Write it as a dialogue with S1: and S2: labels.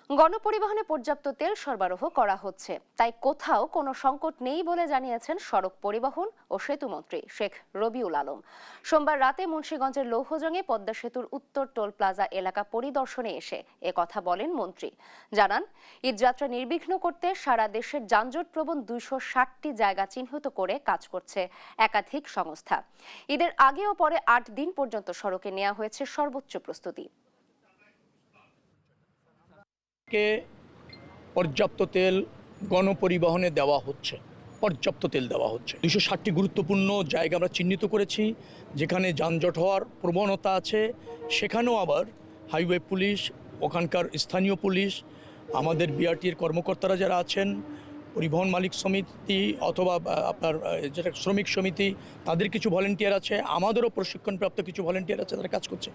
S1: গণপরিবহনে পর্যাপ্ত তেল সরবরাহ করা হচ্ছে, তাই কোথাও কোনো সংকট নেই বলে জানিয়েছেন সড়ক পরিবহন ও সেতুমন্ত্রী শেখ রবিউল আলম। সোমবার রাতে মুন্সিগঞ্জের লৌহজংয়ে পদ্মা সেতুর উত্তর টোল প্লাজা এলাকা পরিদর্শনে এসে কথা বলেন মন্ত্রী। জানান, ঈদযাত্রা নির্বিঘ্ন করতে সারা দেশের যানজটপ্রবণ 260টি জায়গা চিহ্নিত করে কাজ করছে একাধিক সংস্থা। ঈদের আগে ও পরে 8 দিন পর্যন্ত সড়কে নেওয়া হয়েছে সর্বোচ্চ প্রস্তুতি।
S2: পর্যাপ্ত তেল গণপরিবহনে দেওয়া হচ্ছে, পর্যাপ্ত তেল দেওয়া হচ্ছে। 260টি গুরুত্বপূর্ণ জায়গা আমরা চিহ্নিত করেছি যেখানে যানজট হওয়ার প্রবণতা আছে। সেখানেও আবার হাইওয়ে পুলিশ, ওখানকার স্থানীয় পুলিশ, আমাদের বিআরটির কর্মকর্তারা যারা আছেন, পরিবহন মালিক সমিতি অথবা আপনার যেটা শ্রমিক সমিতি, তাদের কিছু ভলেন্টিয়ার আছে, আমাদেরও প্রশিক্ষণপ্রাপ্ত কিছু ভলেন্টিয়ার আছে, তারা কাজ করছে।